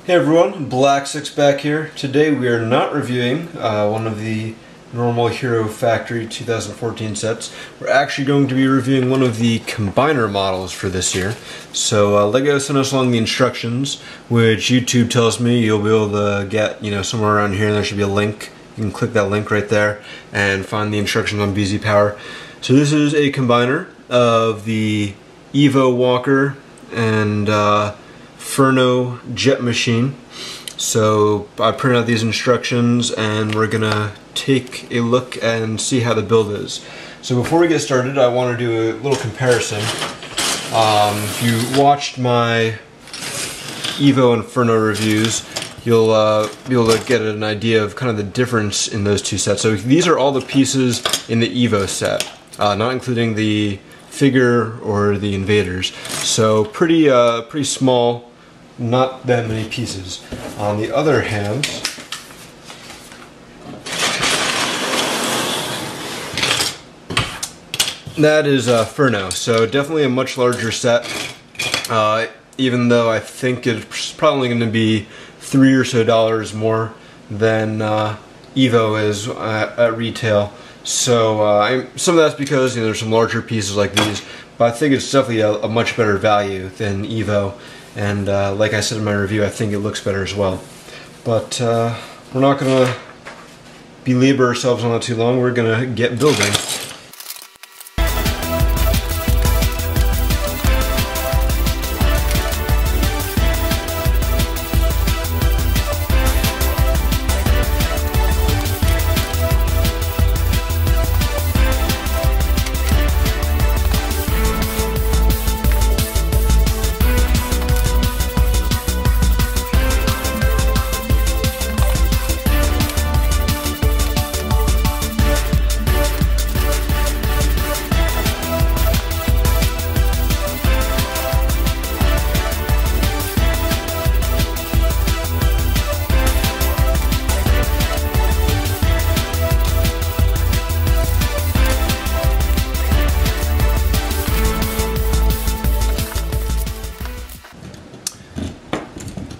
Hey everyone, Black Six back here. Today we are not reviewing one of the normal Hero Factory 2014 sets. We're actually going to be reviewing one of the combiner models for this year. So LEGO sent us along the instructions, which YouTube tells me you'll be able to get, somewhere around here. There should be a link. You can click that link right there and find the instructions on BZPower. So this is a combiner of the Evo Walker and Furno Jet Machine. So I printed out these instructions and we're gonna take a look and see how the build is. So before we get started, I want to do a little comparison. If you watched my Evo and Furno reviews, you'll be able to get an idea of kind of the difference in those two sets. So these are all the pieces in the Evo set, not including the figure or the invaders. So pretty small, not that many pieces. On the other hand, that is Furno, so definitely a much larger set, even though I think it's probably going to be $3 or so more than Evo is at retail. So some of that's because there's some larger pieces like these, but I think it's definitely a much better value than Evo. And like I said in my review, I think it looks better as well. But we're not going to belabor ourselves on it too long. We're going to get building.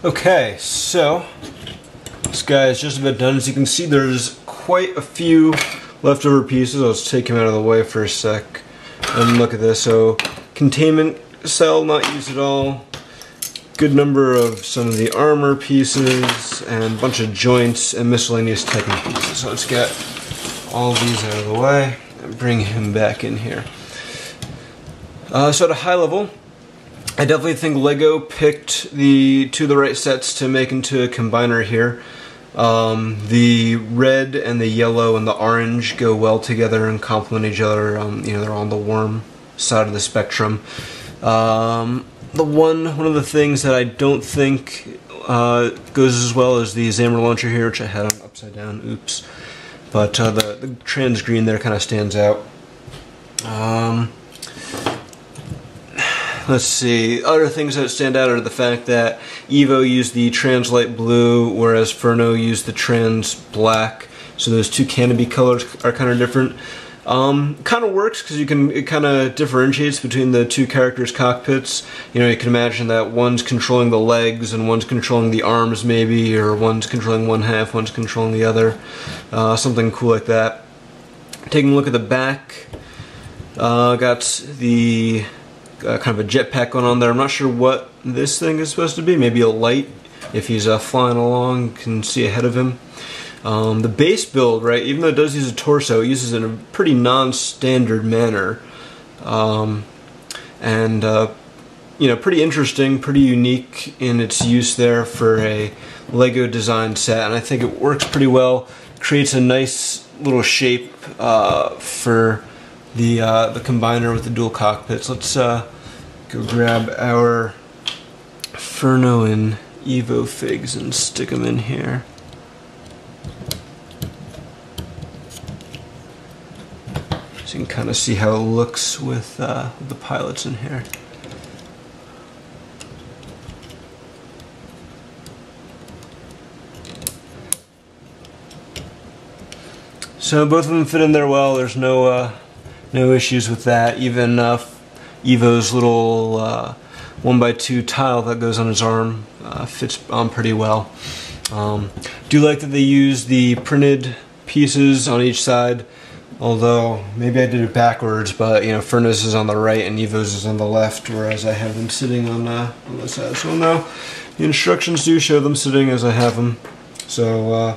Okay, so this guy is just about done. As you can see, there's quite a few leftover pieces. Let's take him out of the way for a sec and look at this. So containment cell not used at all. Good number of some of the armor pieces and a bunch of joints and miscellaneous typing pieces. So let's get all of these out of the way and bring him back in here. So at a high level, I definitely think LEGO picked the right sets to make into a combiner here. The red and the yellow and the orange go well together and complement each other. They're on the warm side of the spectrum. One of the things that I don't think goes as well as the Xamarin launcher here, which I had on upside down. Oops. But the trans green there kind of stands out. Let's see, other things that stand out are the fact that Evo used the trans light blue, whereas Furno used the trans black. So those two canopy colors are kind of different. Kind of works because it kind of differentiates between the two characters' cockpits. You can imagine that one's controlling the legs and one's controlling the arms maybe, or one's controlling one half, one's controlling the other. Something cool like that. Taking a look at the back, got the kind of a jetpack going on there. I'm not sure what this thing is supposed to be. Maybe a light. If he's flying along, you can see ahead of him. The base build, right, even though it does use a torso, it uses it in a pretty non-standard manner. Pretty interesting, pretty unique in its use there for a LEGO design set, and I think it works pretty well. Creates a nice little shape for the combiner with the dual cockpits. Let's go grab our Furno and Evo figs and stick them in here. So you can kind of see how it looks with the pilots in here. So both of them fit in there well. There's no issues with that. Even Evo's little 1x2 tile that goes on his arm. Fits on pretty well. Do like that they use the printed pieces on each side, although maybe I did it backwards, but you know, Furno's is on the right and Evo's is on the left, whereas I have them sitting on the side. So no, the instructions do show them sitting as I have them. So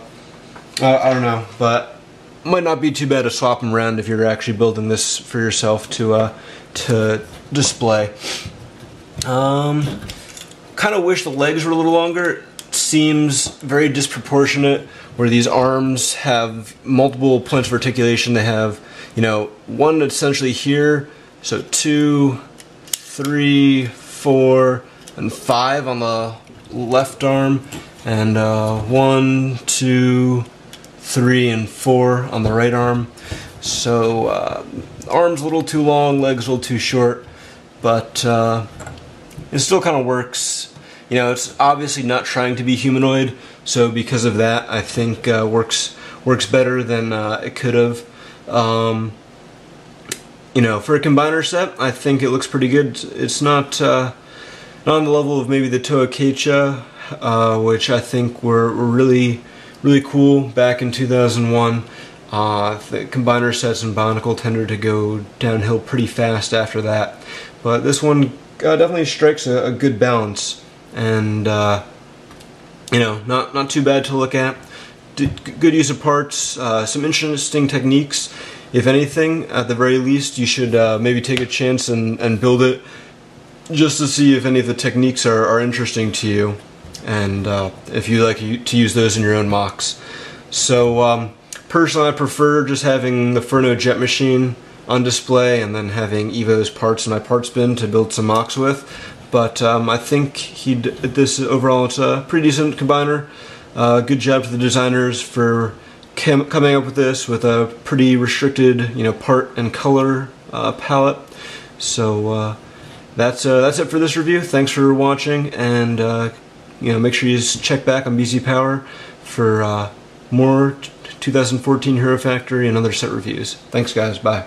I don't know, but might not be too bad to swap them around if you're actually building this for yourself to display. Kind of wish the legs were a little longer. It seems very disproportionate where these arms have multiple points of articulation. They have, you know, one essentially here, so 2, 3, 4, and 5 on the left arm, and 1, 2, 3, and 4 on the right arm. So arms a little too long, legs a little too short, but it still kind of works. You know, it's obviously not trying to be humanoid, so because of that, I think works better than it could have. You know, for a combiner set, I think it looks pretty good. It's not on the level of maybe the Toa-Kecha, which I think were really cool back in 2001. The combiner sets and Bionicle tended to go downhill pretty fast after that, but this one definitely strikes a good balance, and you know, not too bad to look at. Good use of parts, some interesting techniques. If anything, at the very least, you should maybe take a chance and build it just to see if any of the techniques are interesting to you, and if you like to use those in your own mocks. So personally, I prefer just having the Furno Jet Machine on display and then having Evo's parts in my parts bin to build some mocks with. But I think this overall, it's a pretty decent combiner. Good job to the designers for coming up with this with a pretty restricted, you know, part and color palette. So that's it for this review. Thanks for watching, and you know, make sure you check back on BZPower for more 2014 Hero Factory and other set reviews. Thanks guys, bye.